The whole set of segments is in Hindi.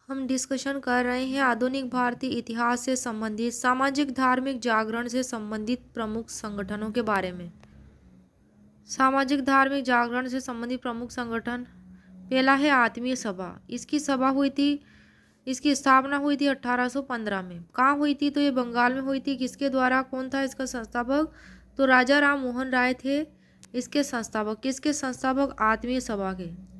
हम डिस्कशन कर रहे हैं आधुनिक भारतीय इतिहास से संबंधित सामाजिक धार्मिक जागरण से संबंधित प्रमुख संगठनों के बारे में। सामाजिक धार्मिक जागरण से संबंधित प्रमुख संगठन, पहला है आत्मीय सभा। इसकी सभा हुई थी, इसकी स्थापना हुई थी 1815 में। कहाँ हुई थी? तो ये बंगाल में हुई थी। किसके द्वारा? कौन था इसका संस्थापक? तो राजा राम मोहन राय थे इसके संस्थापक। किसके संस्थापक? आत्मीय सभा के।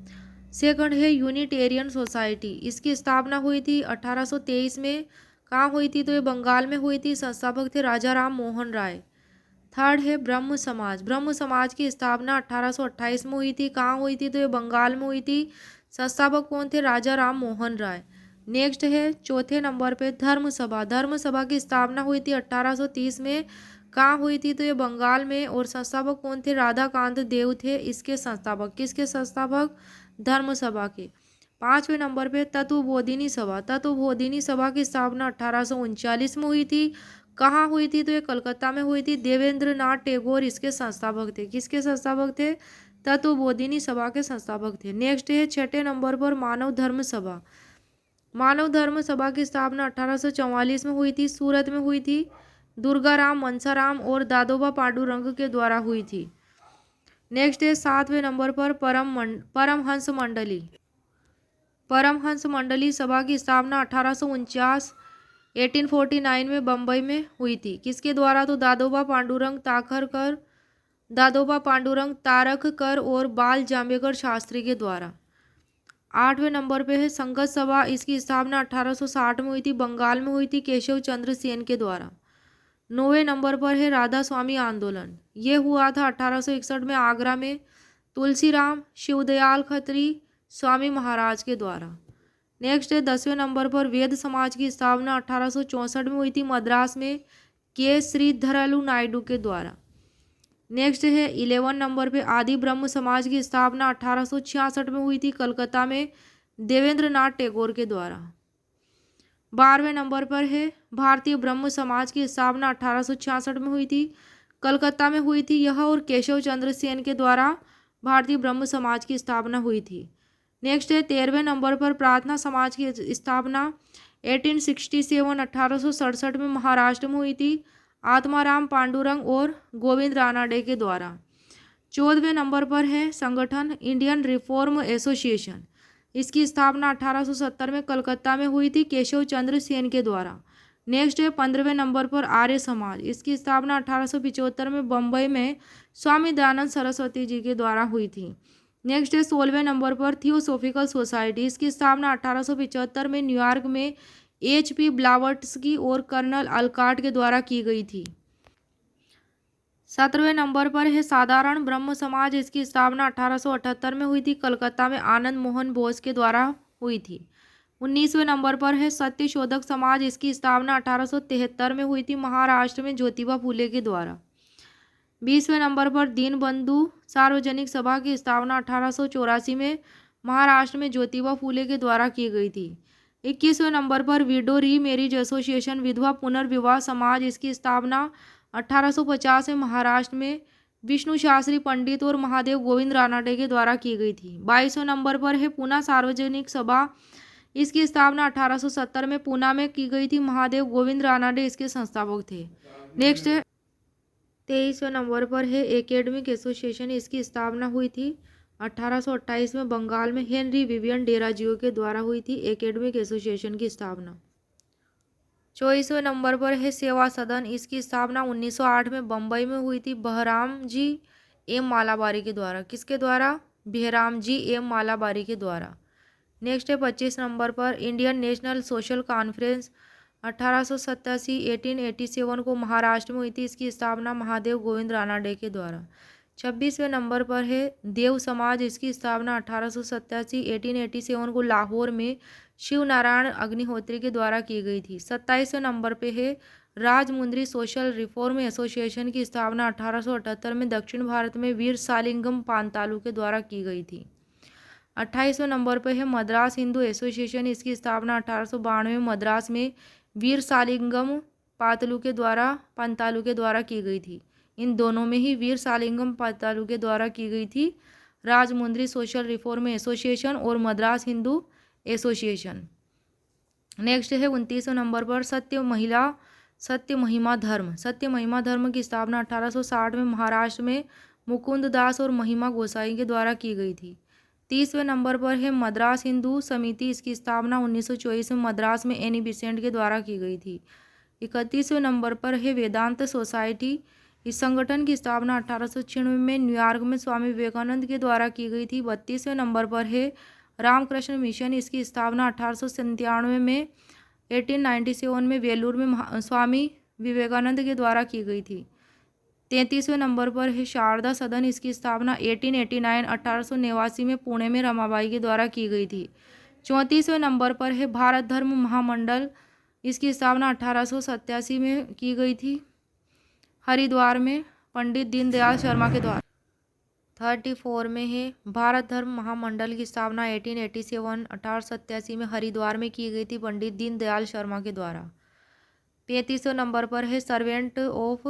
सेकंड है यूनिटेरियन सोसाइटी। इसकी स्थापना हुई थी 1823 में। कहाँ हुई थी? तो ये बंगाल में हुई थी। संस्थापक थे राजा राम मोहन राय। थर्ड है ब्रह्म समाज। ब्रह्म समाज की स्थापना 1828 में हुई थी। कहाँ हुई थी? तो ये बंगाल में हुई थी। संस्थापक कौन थे? राजा राम मोहन राय। नेक्स्ट है चौथे नंबर पे धर्म सभा। धर्म सभा की स्थापना हुई थी 1830 में। कहाँ हुई थी? तो ये बंगाल में। और संस्थापक कौन थे? राधाकांत देव थे इसके संस्थापक। किसके संस्थापक? धर्म सभा के। पांचवें नंबर पे तत्वबोधिनी सभा। तत्वबोधिनी सभा की स्थापना 1839 में हुई थी। कहाँ हुई थी? तो ये कलकत्ता में हुई थी। देवेंद्र नाथ टैगोर इसके संस्थापक थे। किसके संस्थापक थे? तत्वबोधिनी सभा के संस्थापक थे। नेक्स्ट है छठे नंबर पर मानव धर्म सभा। मानव धर्म सभा की स्थापना 1844 में हुई थी। सूरत में हुई थी। दुर्गाराम मनसाराम और दादोबा पांडुरंग के द्वारा हुई थी। नेक्स्ट है सातवें नंबर पर परमहंस मंडली। परमहंस मंडली सभा की स्थापना 1849 में बम्बई में हुई थी। किसके द्वारा? तो दादोबा पांडुरंग तारककर और बाल जांबेकर शास्त्री के द्वारा। आठवें नंबर पे है संगत सभा। इसकी स्थापना 1860 में हुई थी। बंगाल में हुई थी केशव चंद्र सेन के द्वारा। नौवें नंबर पर है राधा स्वामी आंदोलन। ये हुआ था 1861 में आगरा में तुलसीराम शिवदयाल खत्री स्वामी महाराज के द्वारा। नेक्स्ट है 10वें नंबर पर वेद समाज की स्थापना 1864 में हुई थी मद्रास में के श्रीधरलु नायडू के द्वारा। नेक्स्ट है 11 नंबर पे आदि ब्रह्म समाज की स्थापना 1866 में हुई थी कलकत्ता में देवेंद्र नाथ टैगोर के द्वारा। 12वें नंबर पर है भारतीय ब्रह्म समाज की स्थापना 1866 में हुई थी। कलकत्ता में हुई थी यह और केशव चंद्र सेन के द्वारा भारतीय ब्रह्म समाज की स्थापना हुई थी। नेक्स्ट है 13वें नंबर पर प्रार्थना समाज की स्थापना 1867 में महाराष्ट्र में हुई थी आत्माराम पांडुरंग और गोविंद रानाडे के द्वारा। 14वें नंबर पर है संगठन इंडियन रिफॉर्म एसोसिएशन। इसकी स्थापना 1870 में कलकत्ता में हुई थी केशव चंद्र सेन के द्वारा। नेक्स्ट है 15वें नंबर पर आर्य समाज। इसकी स्थापना 1875 में बम्बई में स्वामी दयानंद सरस्वती जी के द्वारा हुई थी। नेक्स्ट है 16वें नंबर पर थियोसोफिकल सोसाइटी। इसकी स्थापना 1875 में न्यूयॉर्क में HP ब्लावट्स्की और कर्नल अलकाट के द्वारा की गई थी। 17वें नंबर पर है साधारण ब्रह्म समाज। इसकी स्थापना 1878 में हुई थी कलकत्ता में आनंद मोहन बोस के द्वारा हुई थी। 19वें नंबर पर है सत्य शोधक समाज। इसकी स्थापना 1873 में हुई थी महाराष्ट्र में ज्योतिबा फूले के द्वारा। 20वें नंबर पर दीनबंधु सार्वजनिक सभा की स्थापना 1884 में महाराष्ट्र में ज्योतिबा फूले के द्वारा की गई थी। 21वें नंबर पर विडो री मैरिज एसोसिएशन विधवा पुनर्विवाह समाज। इसकी स्थापना 1850 में महाराष्ट्र में विष्णु शास्त्री पंडित और महादेव गोविंद रानाडे के द्वारा की गई थी। 22वें नंबर पर है पूना सार्वजनिक सभा। इसकी स्थापना 1870 में पूना में की गई थी। महादेव गोविंद रानाडे इसके संस्थापक थे। नेक्स्ट है 23वें नंबर पर है एकेडमिक एसोसिएशन। इसकी स्थापना हुई थी 1828 में बंगाल में हेनरी विवियन डेराजियो के द्वारा हुई थी एकेडमिक एसोसिएशन की स्थापना। 24वें नंबर पर है सेवा सदन। इसकी स्थापना 1908 में बम्बई में हुई थी बहराम जी एम मालाबारी के द्वारा। किसके द्वारा? बहराम जी एम मालाबारी के द्वारा। नेक्स्ट है 25 नंबर पर इंडियन नेशनल सोशल कॉन्फ्रेंस 1887 को महाराष्ट्र में हुई थी। इसकी स्थापना महादेव गोविंद रानाडे के द्वारा। 26वें नंबर पर है देव समाज। इसकी स्थापना 1887 को लाहौर में शिव नारायण अग्निहोत्री के द्वारा की गई थी। 27वें नंबर पे है राजमुंद्री सोशल रिफॉर्म एसोसिएशन की स्थापना 1878 में दक्षिण भारत में वीर सालिंगम पांतालू के द्वारा की गई थी। 28वें नंबर पर है मद्रास हिंदू एसोसिएशन। इसकी स्थापना 1892 में मद्रास में वीर सालिंगम पातलू के द्वारा पंतालू के द्वारा की गई थी। इन दोनों में ही वीर सालिंगम पातालू के द्वारा की गई थी राजमुंद्री सोशल रिफॉर्म एसोसिएशन और मद्रास हिंदू एसोसिएशन। नेक्स्ट है 29वें नंबर पर सत्य महिमा धर्म की स्थापना 1860 में महाराष्ट्र में मुकुंद दास और महिमा गोसाई के द्वारा की गई थी। 30वें नंबर पर है मद्रास हिंदू समिति, इसकी स्थापना 1924 में मद्रास में एनी बिसेंट के द्वारा की गई थी। 31वें नंबर पर है वेदांत सोसाइटी, इस संगठन की स्थापना 1896 में न्यूयॉर्क में स्वामी विवेकानंद के द्वारा की गई थी। 32वें नंबर पर है रामकृष्ण मिशन, इसकी स्थापना 1897 में 1897 में वेलूर में स्वामी विवेकानंद के द्वारा की गई थी। 33वें नंबर पर है शारदा सदन, इसकी स्थापना 1889 में पुणे में रमाबाई के द्वारा की गई थी। 34वें नंबर पर है भारत धर्म महामंडल, इसकी स्थापना 1887 में की गई थी हरिद्वार में पंडित दीनदयाल शर्मा के द्वारा। 34 में है भारत धर्म महामंडल की स्थापना 1887 में हरिद्वार में की गई थी पंडित दीनदयाल शर्मा के द्वारा। 35वें नंबर पर है सर्वेंट ऑफ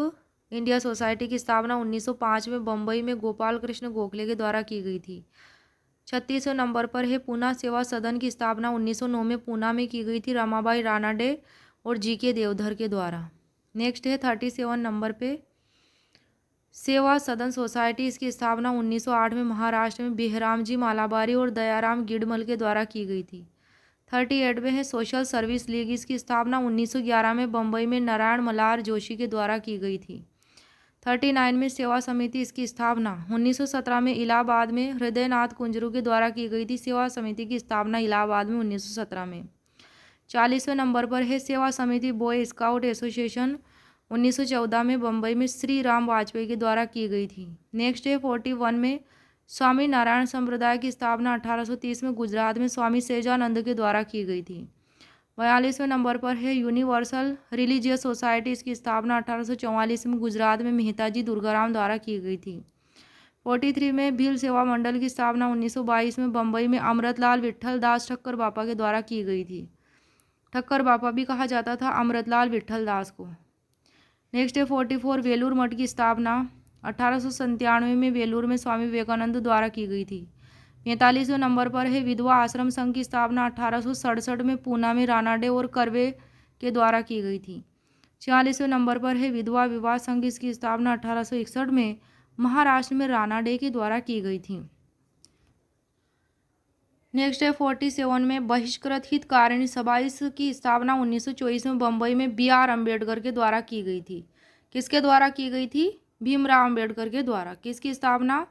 इंडिया सोसाइटी की स्थापना 1905 में बम्बई में गोपाल कृष्ण गोखले के द्वारा की गई थी। 36वें नंबर पर है पूना सेवा सदन की स्थापना 1909 में पूना में की गई थी रमाबाई रानाडे और जी.के. देवधर के द्वारा। नेक्स्ट है 37 नंबर पे सेवा सदन सोसाइटी, इसकी स्थापना 1908 में महाराष्ट्र में बेहरामजी मालाबारी और दयाराम गिडमल के द्वारा की गई थी। 38 में है सोशल सर्विस लीग, इसकी स्थापना 1911 में बम्बई में नारायण मल्हार जोशी के द्वारा की गई थी। 39 में सेवा समिति, इसकी स्थापना 1917 में इलाहाबाद में हृदयनाथ कुंजरू के द्वारा की गई थी। सेवा समिति की स्थापना इलाहाबाद में 1917 में। 40वें नंबर पर है सेवा समिति बॉय स्काउट एसोसिएशन, 1914 में बम्बई में श्री राम वाजपेयी के द्वारा की गई थी। नेक्स्ट है 41 में स्वामी नारायण संप्रदाय की स्थापना 1830 में गुजरात में स्वामी सहजानंद के द्वारा की गई थी। 42वें नंबर पर है यूनिवर्सल रिलीजियस सोसाइटी, इसकी स्थापना 1844 में गुजरात में मेहताजी दुर्गाराम द्वारा की गई थी। 43 में भील सेवा मंडल की स्थापना 1922 में बम्बई में अमृतलाल विट्ठल दास ठक्कर बापा के द्वारा की गई थी। ठक्कर बापा भी कहा जाता था अमृतलाल विट्ठल दास को। नेक्स्ट है 44 वेलूर मठ की स्थापना 1897 में वेलूर में स्वामी विवेकानंद द्वारा की गई थी। 45वें नंबर पर है विधवा आश्रम संघ की स्थापना 1867 में पूना में रानाडे और कर्वे के द्वारा की गई थी। 46वें नंबर पर है विधवा विवाह संघ, इसकी स्थापना 1861 में महाराष्ट्र में रानाडे के द्वारा की गई थी। नेक्स्ट है 47 में बहिष्कृत हितकारिणी सभा, इसकी स्थापना 1924 में बम्बई में B.R. अम्बेडकर के द्वारा की गई थी। किसके द्वारा की गई थी? भीमराव अम्बेडकर के द्वारा। किसकी स्थापना?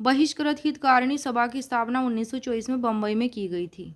बहिष्कृत हितकारिणी सभा की स्थापना 1924 में बम्बई में की गई थी।